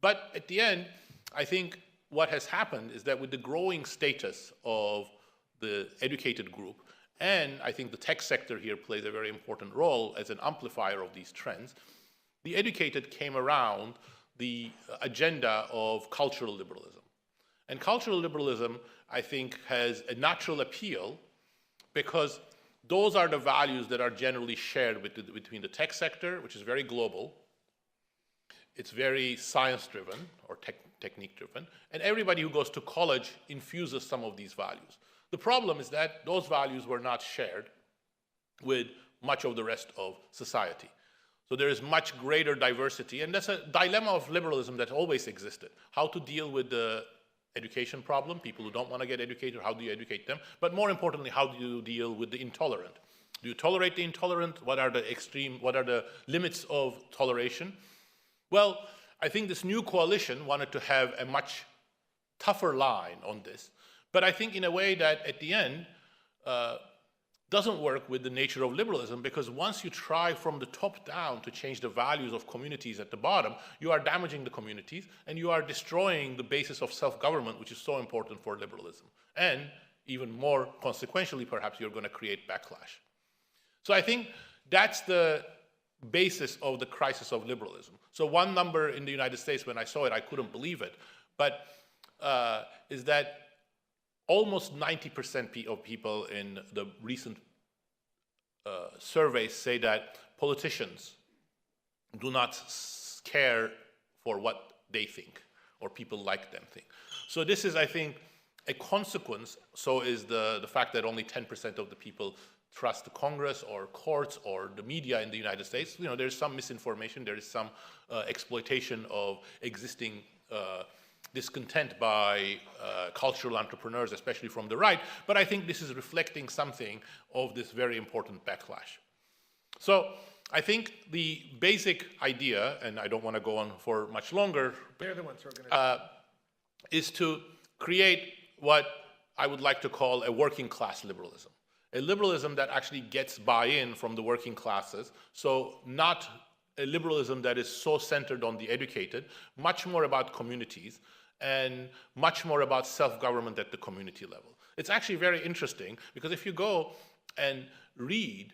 But at the end, I think what has happened is that with the growing status of the educated group, and I think the tech sector here plays a very important role as an amplifier of these trends, the educated came around the agenda of cultural liberalism. And cultural liberalism, I think, has a natural appeal because those are the values that are generally shared between the tech sector, which is very global. It's very science-driven or technique-driven, and everybody who goes to college infuses some of these values. The problem is that those values were not shared with much of the rest of society. So there is much greater diversity, and that's a dilemma of liberalism that always existed. How to deal with the education problem, people who don't want to get educated, how do you educate them? But more importantly, how do you deal with the intolerant? Do you tolerate the intolerant? What are the limits of toleration? Well, I think this new coalition wanted to have a much tougher line on this, but I think in a way that at the end doesn't work with the nature of liberalism, because once you try from the top down to change the values of communities at the bottom, you are damaging the communities and you are destroying the basis of self-government, which is so important for liberalism. And even more consequentially, perhaps, you're going to create backlash. So I think that's the basis of the crisis of liberalism. So one number in the United States, when I saw it, I couldn't believe it, but is that almost 90% of people in the recent surveys say that politicians do not care for what they think or people like them think. So this is, I think, a consequence. So is the fact that only 10% of the people trust the Congress or courts or the media in the United States. You know, there's some misinformation, there is some exploitation of existing discontent by cultural entrepreneurs, especially from the right, but I think this is reflecting something of this very important backlash. So I think the basic idea, and I don't want to go on for much longer, is to create what I would like to call a working class liberalism. A liberalism that actually gets buy-in from the working classes, so not a liberalism that is so centered on the educated, much more about communities, and much more about self-government at the community level. It's actually very interesting, because if you go and read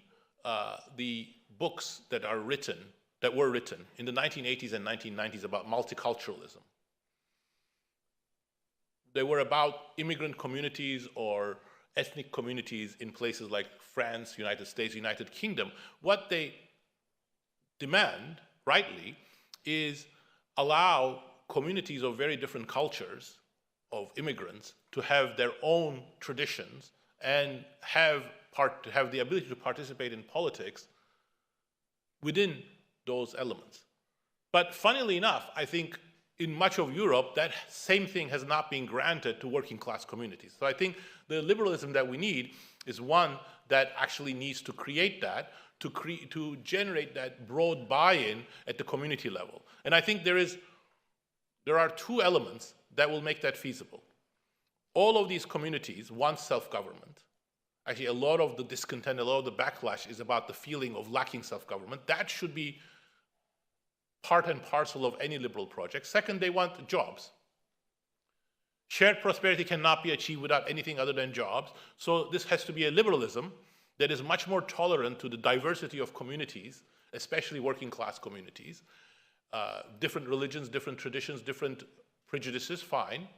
the books that were written in the 1980s and 1990s about multiculturalism, they were about immigrant communities or ethnic communities in places like France, United States, United Kingdom. What they demand, rightly, is allow communities of very different cultures of immigrants to have their own traditions and have the ability to participate in politics within those elements. But funnily enough, I think in much of Europe, that same thing has not been granted to working class communities. So I think the liberalism that we need is one that actually needs to create that, to generate that broad buy-in at the community level. And I think there are two elements that will make that feasible. All of these communities want self-government. Actually, a lot of the discontent, a lot of the backlash is about the feeling of lacking self-government. That should be part and parcel of any liberal project. Second, they want jobs. Shared prosperity cannot be achieved without anything other than jobs. So this has to be a liberalism that is much more tolerant to the diversity of communities, especially working class communities. Different religions, different traditions, different prejudices, fine.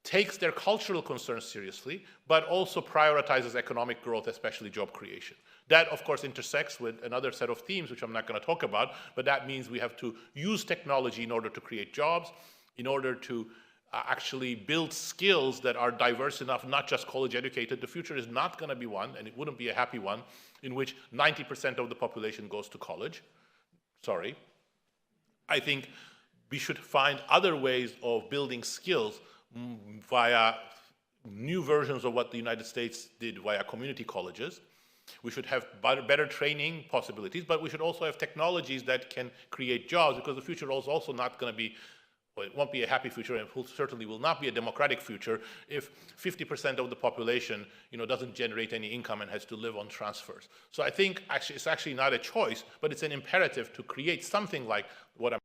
Takes their cultural concerns seriously, but also prioritizes economic growth, especially job creation. That, of course, intersects with another set of themes, which I'm not going to talk about, but that means we have to use technology in order to create jobs, in order to actually build skills that are diverse enough, not just college educated. The future is not going to be one, and it wouldn't be a happy one, in which 90% of the population goes to college. Sorry. I think we should find other ways of building skills via new versions of what the United States did via community colleges. We should have better training possibilities, but we should also have technologies that can create jobs, because the future is also not going to be, well, it won't be a happy future, and it certainly will not be a democratic future if 50% of the population, doesn't generate any income and has to live on transfers. So I think it's actually not a choice, but it's an imperative to create something like what I'm